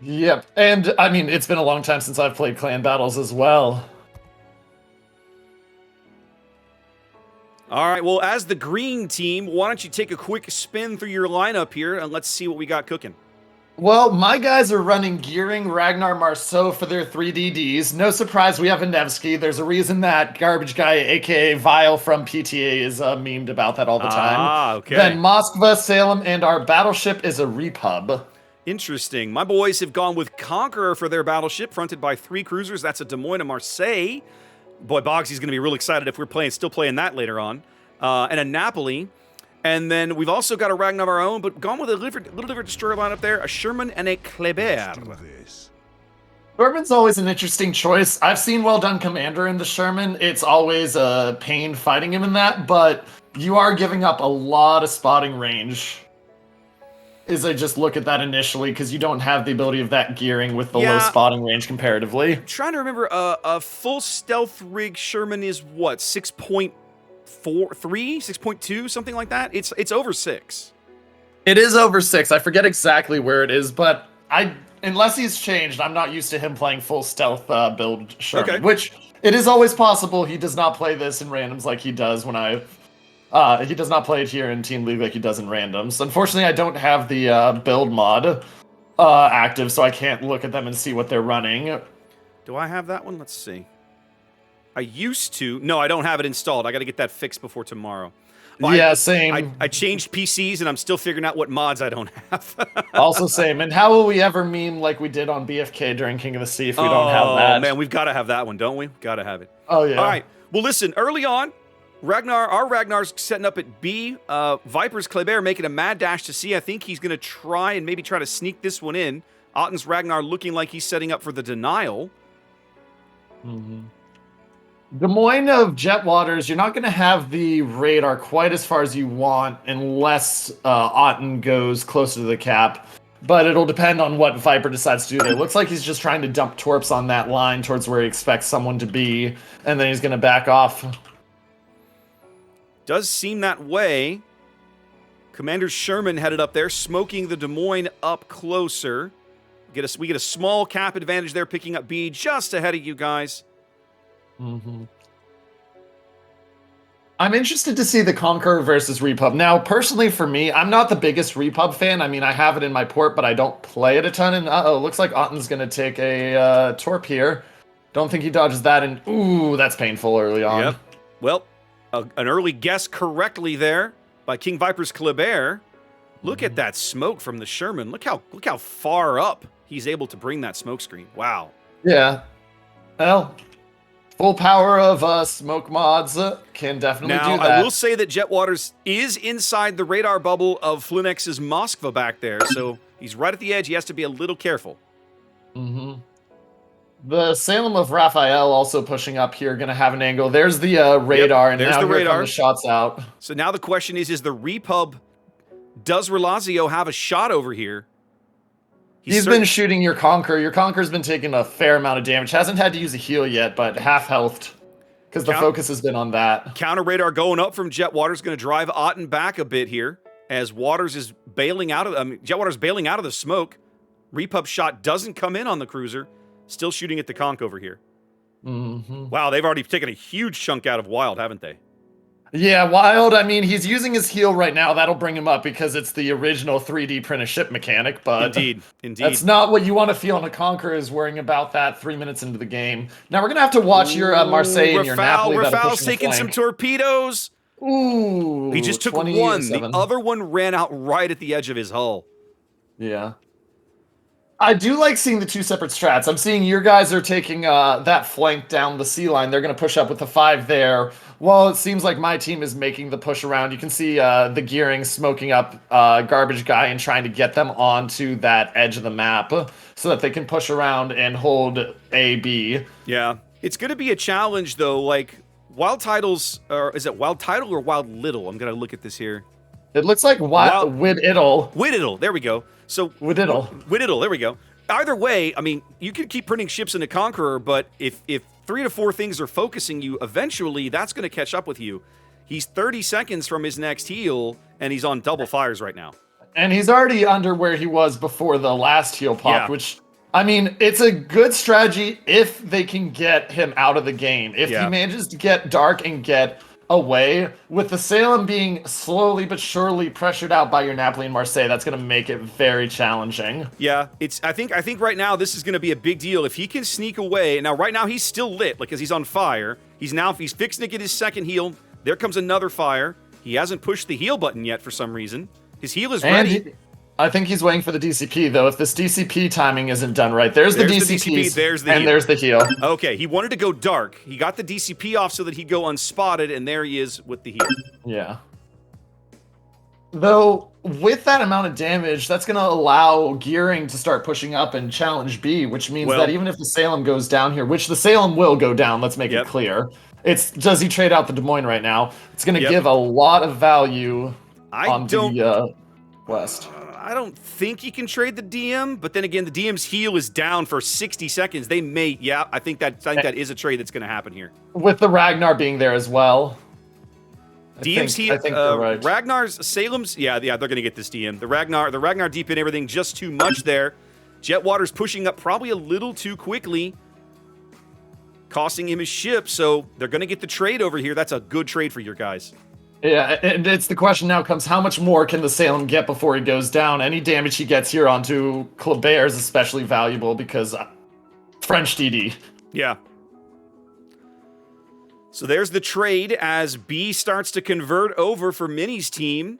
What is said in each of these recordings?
Yep. And, I mean, it's been a long time since I've played clan battles as well. All right, well, as the green team, why don't you take a quick spin through your lineup here, and let's see what we got cooking. Well, my guys are running Gearing, Ragnar, Marceau for their 3DDs. No surprise, we have a Nevsky. There's a reason that Garbage Guy, aka Vile from PTA, is memed about that all the time. Ah, okay. Then Moskva, Salem, and our battleship is a Repub. Interesting. My boys have gone with Conqueror for their battleship, fronted by 3 cruisers. That's a Des Moines and Marseille. Boy, Boggsy's going to be real excited if we're still playing that later on. And a Napoli. And then we've also got a Ragnar of our own, but gone with a little different destroyer lineup there, a Sherman and a Kleber. Sherman's always an interesting choice. I've seen Well Done Commander in the Sherman. It's always a pain fighting him in that, but you are giving up a lot of spotting range. As I just look at that initially, because you don't have the ability of that gearing with the low spotting range comparatively. I'm trying to remember, a full stealth rig Sherman is what, 6.3, 6.2, something like that? It's over 6. It is over 6. I forget exactly where it is, but unless he's changed, I'm not used to him playing full stealth build Sherman, which it is always possible. He does not play this in randoms like he does when he does not play it here in Team League like he does in randoms. Unfortunately, I don't have the build mod active, so I can't look at them and see what they're running. Do I have that one? Let's see. I used to. No, I don't have it installed. I got to get that fixed before tomorrow. Well, yeah, same. I changed PCs, and I'm still figuring out what mods I don't have. Also same. And how will we ever meme like we did on BFK during King of the Sea if we don't have that? Oh, man, we've got to have that one, don't we? Got to have it. Oh, yeah. All right. Well, listen, early on, our Ragnar's setting up at B. Viper's Kleber making a mad dash to C. I think he's going to try to sneak this one in. Otten's Ragnar looking like he's setting up for the denial. Mm-hmm. Des Moines of Jetwaters, you're not going to have the radar quite as far as you want unless Otten goes closer to the cap. But it'll depend on what Viper decides to do there. It looks like he's just trying to dump torps on that line towards where he expects someone to be, and then he's going to back off. Does seem that way. Commander Sherman headed up there, smoking the Des Moines up closer. We get a small cap advantage there, picking up B just ahead of you guys. Mm-hmm. I'm interested to see the Conqueror versus Repub. Now, personally for me, I'm not the biggest Repub fan. I mean, I have it in my port, but I don't play it a ton. And looks like Otten's going to take a torp here. Don't think he dodges that. And ooh, that's painful early on. Yep. Well, an early guess correctly there by King Viper's Kleber. Look at that smoke from the Sherman. Look how far up he's able to bring that smoke screen. Wow. Yeah. Well, full power of smoke mods can definitely do that. Now, I will say that Jetwaters is inside the radar bubble of Flunex's Moskva back there, so he's right at the edge. He has to be a little careful. Mm-hmm. The Salem of Raphael also pushing up here, going to have an angle. There's the radar, and now here come the shots out. So now the question is the Repub, does Relazio have a shot over here? He's been shooting your Conqueror. Your Conqueror's been taking a fair amount of damage. Hasn't had to use a heal yet, but half healthed. Because the focus has been on that. Counter radar going up from Jetwaters, going to drive Otten back a bit here. As Waters is bailing out of... Jetwaters bailing out of the smoke. Repub shot doesn't come in on the cruiser. Still shooting at the Conch over here. Mm-hmm. Wow, they've already taken a huge chunk out of Wild, haven't they? Yeah, Wild, I mean, he's using his heal right now. That'll bring him up because it's the original 3D print a ship mechanic, but indeed. That's not what you want to feel on a Conqueror, is worrying about that 3 minutes into the game. Now we're going to have to watch your Marseille and your Napoli. Rafale's taking some torpedoes. Ooh, he just took one. The other one ran out right at the edge of his hull. Yeah. I do like seeing the two separate strats. I'm seeing your guys are taking that flank down the sea line. They're going to push up with the 5 there. Well, it seems like my team is making the push around. You can see the gearing smoking up Garbage Guy and trying to get them onto that edge of the map so that they can push around and hold A, B. Yeah. It's going to be a challenge, though. Like, Wild Titles, or is it Wild Title or Wild Little? I'm going to look at this here. It looks like Wididdle. Wididdle, there we go. So Wididdle, there we go. Either way, I mean, you can keep printing ships into Conqueror, but if 3 to 4 things are focusing you, eventually that's going to catch up with you. He's 30 seconds from his next heal, and he's on double fires right now. And he's already under where he was before the last heal pop, which I mean, it's a good strategy if they can get him out of the game. If he Yeah. manages to get dark and get away, with the Salem being slowly but surely pressured out by your Napoli and Marseille, that's going to make it very challenging. Yeah, I think right now this is going to be a big deal if he can sneak away. Now, right now he's still lit because he's on fire. He's fixing to get his second heal. There comes another fire. He hasn't pushed the heal button yet for some reason. His heal is ready. I think he's waiting for the DCP, though. If this DCP timing isn't done right, there's the DCP, there's the heal. Okay, he wanted to go dark. He got the DCP off so that he'd go unspotted, and there he is with the heal. Yeah. Though, with that amount of damage, that's going to allow Gearing to start pushing up and challenge B, which means that even if the Salem goes down here, which the Salem will go down, let's make it clear. Does he trade out the Des Moines right now? It's going to give a lot of value on the West. I don't think he can trade the DM, but then again, the DM's heal is down for 60 seconds. They may, I think that is a trade that's going to happen here. With the Ragnar being there as well. DM's heal, I think you're right. Ragnar's, Salem's, they're going to get this DM. The Ragnar deep in everything just too much there. Jetwater's pushing up probably a little too quickly, costing him his ship, so they're going to get the trade over here. That's a good trade for your guys. Yeah, and it's the question now comes, how much more can the Salem get before he goes down? Any damage he gets here onto Kleber is especially valuable because French DD. Yeah. So there's the trade as B starts to convert over for Mini's team.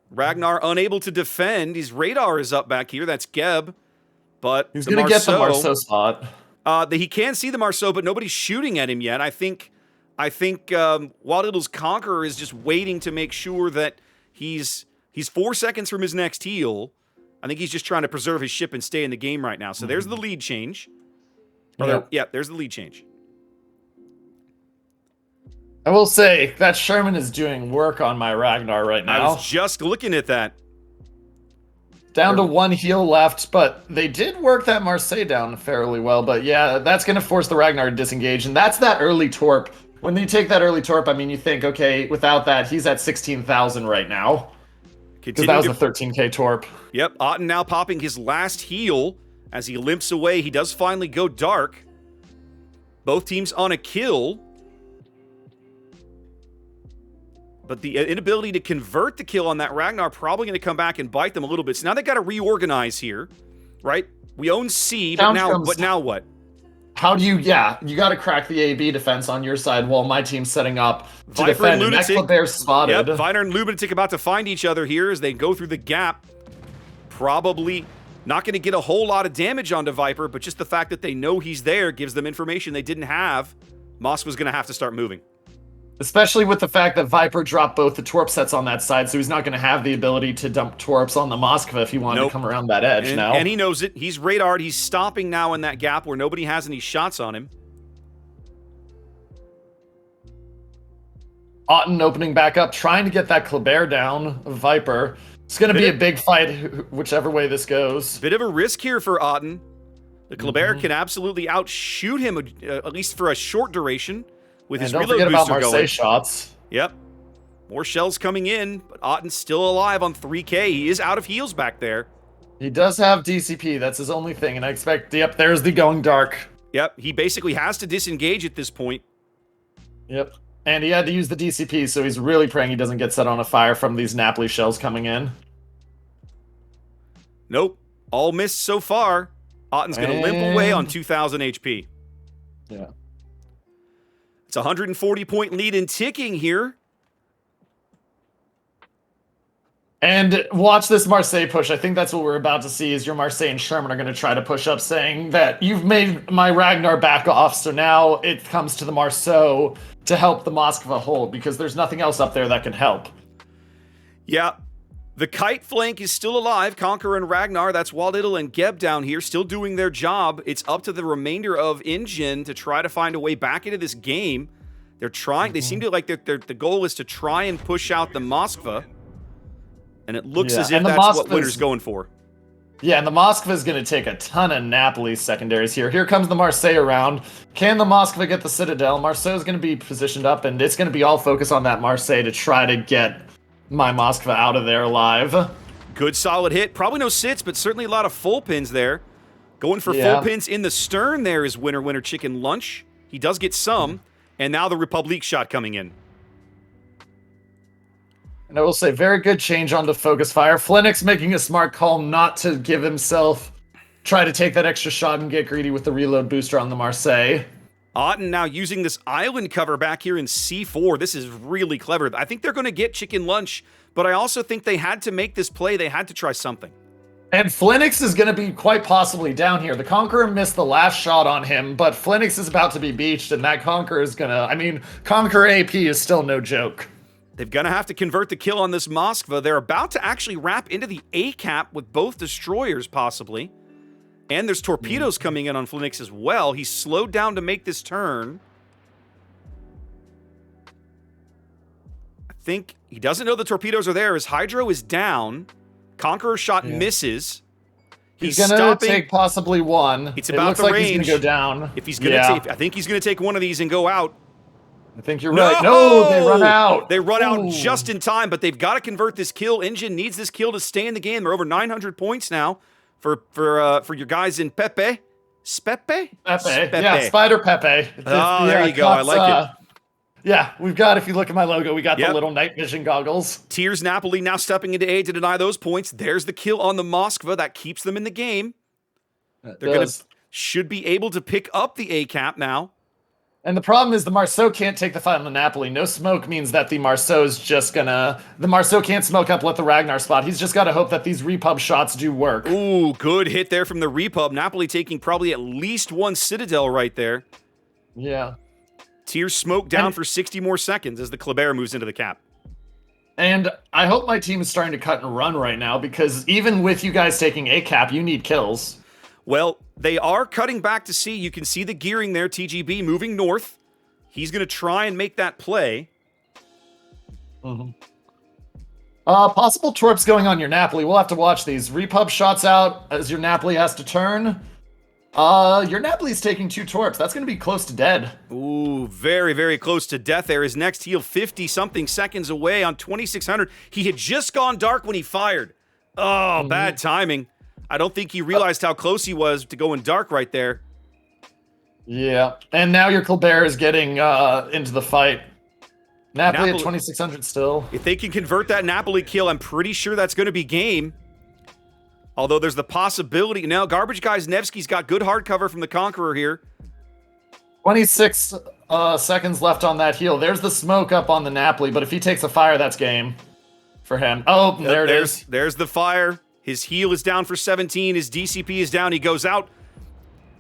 Ragnar unable to defend. His radar is up back here. That's Geb. But he's going to get the Marceau spot. He can see the Marceau, but nobody's shooting at him yet. I think Wild Eagle's Conqueror is just waiting to make sure that he's 4 seconds from his next heal. I think he's just trying to preserve his ship and stay in the game right now. So there's the lead change. There's the lead change. I will say that Sherman is doing work on my Ragnar right now. I was just looking at that. Down to 1 heal left, but they did work that Marseille down fairly well. But yeah, that's going to force the Ragnar to disengage, and that's that early torp. When you take that early torp, I mean, you think, okay, without that, he's at 16,000 right now. Because that was a 13k torp. Yep, Otten now popping his last heal as he limps away. He does finally go dark. Both teams on a kill. But the inability to convert the kill on that Ragnar probably going to come back and bite them a little bit. So now they got to reorganize here, right? We own C, but now what? How do you got to crack the AB defense on your side while my team's setting up to defend. And Kleber's spotted. Yep, Viner and Lunatic about to find each other here as they go through the gap. Probably not going to get a whole lot of damage onto Viper, but just the fact that they know he's there gives them information they didn't have. Moskva's going to have to start moving. Especially with the fact that Viper dropped both the Torp sets on that side, so he's not going to have the ability to dump Torps on the Moskva if he wanted to come around that edge now. And he knows it. He's radared. He's stopping now in that gap where nobody has any shots on him. Otten opening back up, trying to get that Kleber down. Viper. It's going to be a big fight, whichever way this goes. Bit of a risk here for Otten. The Kleber can absolutely outshoot him, at least for a short duration. With his reload booster about Marseille going. Shots. Yep. More shells coming in, but Otten's still alive on 3K. He is out of heals back there. He does have DCP. That's his only thing. And I expect, there's the going dark. Yep. He basically has to disengage at this point. Yep. And he had to use the DCP, so he's really praying he doesn't get set on a fire from these Napoli shells coming in. Nope. All missed so far. Otten's going to limp away on 2,000 HP. Yeah. It's a 140-point lead and ticking here. And watch this Marseille push. I think that's what we're about to see is your Marseille and Sherman are going to try to push up saying that you've made my Ragnar back off, so now it comes to the Marceau to help the Moskva hold because there's nothing else up there that can help. Yeah. The kite flank is still alive. Conqueror and Ragnar, that's Waldidl and Geb down here, still doing their job. It's up to the remainder of INGEN to try to find a way back into this game. They're trying. They seem to like the goal is to try and push out the Moskva. And it looks as if that's what Winter's going for. Yeah, and the Moskva is going to take a ton of Napoli secondaries here. Here comes the Marseille around. Can the Moskva get the Citadel? Marseille is going to be positioned up, and it's going to be all focused on that Marseille to try to get my Moskva out of there alive. Good solid hit. Probably no sits, but certainly a lot of full pins there. Going for full pins in the stern there is Winner Winner Chicken Lunch. He does get some, and now the Republic shot coming in. And I will say, very good change onto focus fire. Flinix making a smart call not to give himself, try to take that extra shot and get greedy with the reload booster on the Marseille. Otten now using this island cover back here in C4. This is really clever. I think they're going to get Chicken Lunch, but I also think they had to make this play. They had to try something. And Flinix is going to be quite possibly down here. The Conqueror missed the last shot on him, but Flinix is about to be beached, and that Conqueror is going to... I mean, Conqueror AP is still no joke. They're going to have to convert the kill on this Moskva. They're about to actually wrap into the A-cap with both destroyers, possibly. And there's torpedoes coming in on Flinix as well. He's slowed down to make this turn. I think he doesn't know the torpedoes are there. His Hydro is down. Conqueror shot misses. He's gonna take possibly one. It's about the range. He's gonna go down. If he's gonna take, I think he's gonna take one of these and go out. I think you're right. No, they run out. They run out just in time, but they've got to convert this kill. INGEN needs this kill to stay in the game. They're over 900 points now for your guys in Pepe. SPEPE? Pepe. Yeah, Spider Pepe. Oh, there you go. I like it. Yeah, we've got, if you look at my logo, we got the little night vision goggles. Tears Napoli now stepping into A to deny those points. There's the kill on the Moskva. That keeps them in the game. Should be able to pick up the A-cap now. And the problem is the Marceau can't take the fight on the Napoli. No smoke means that the Marceau's just gonna... The Marceau can't smoke up, let the Ragnar spot. He's just got to hope that these repub shots do work. Ooh, good hit there from the repub. Napoli taking probably at least one Citadel right there. Yeah. Tears smoke down for 60 more seconds as the Kleber moves into the cap. And I hope my team is starting to cut and run right now, because even with you guys taking a cap, you need kills. Well, they are cutting back to C. You can see the gearing there. TGB moving north. He's going to try and make that play. Possible torps going on your Napoli. We'll have to watch these. Repub shots out as your Napoli has to turn. Your Napoli's taking 2 torps. That's going to be close to dead. Ooh, very, very close to death there. His next heal 50-something seconds away on 2600. He had just gone dark when he fired. Oh, bad timing. I don't think he realized how close he was to going dark right there. Yeah, and now your Colbert is getting into the fight. Napoli at 2600 still. If they can convert that Napoli kill, I'm pretty sure that's going to be game. Although there's the possibility. Now, Garbage Guys Nevsky's got good hard cover from the Conqueror here. 26 seconds left on that heal. There's the smoke up on the Napoli, but if he takes a fire, that's game for him. Oh, there it is. There's the fire. His heal is down for 17. His DCP is down. He goes out.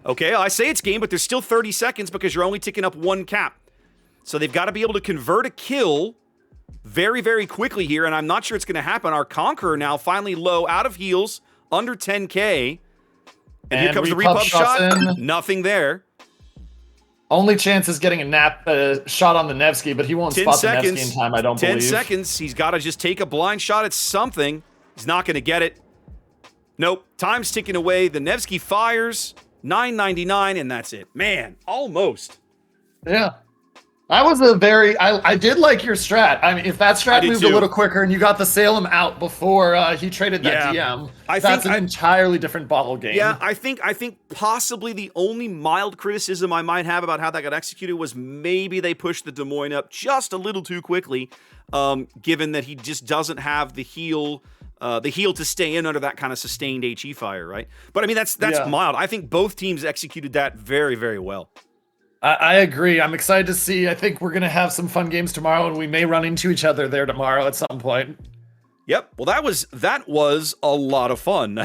Okay, I say it's game, but there's still 30 seconds because you're only ticking up 1 cap. So they've got to be able to convert a kill very, very quickly here, and I'm not sure it's going to happen. Our Conqueror now finally low, out of heals, under 10k. And here comes the repub shot. Nothing there. Only chance is getting a shot on the Nevsky, but he won't spot the Nevsky in time, I don't believe. 10 seconds. He's got to just take a blind shot at something. He's not going to get it. Nope. Time's ticking away. The Nevsky fires. 999, and that's it. Man, almost. Yeah. That was a very... I did like your strat. I mean, if that strat moved a little quicker and you got the Salem out before he traded that DM, that's an entirely different bottle game. Yeah, I think possibly the only mild criticism I might have about how that got executed was maybe they pushed the Des Moines up just a little too quickly, given that he just doesn't have the heal to stay in under that kind of sustained HE fire, right? But I mean, that's mild. I think both teams executed that very, very well. I agree. I'm excited to see. I think we're going to have some fun games tomorrow, and we may run into each other there tomorrow at some point. Yep. Well, that was a lot of fun.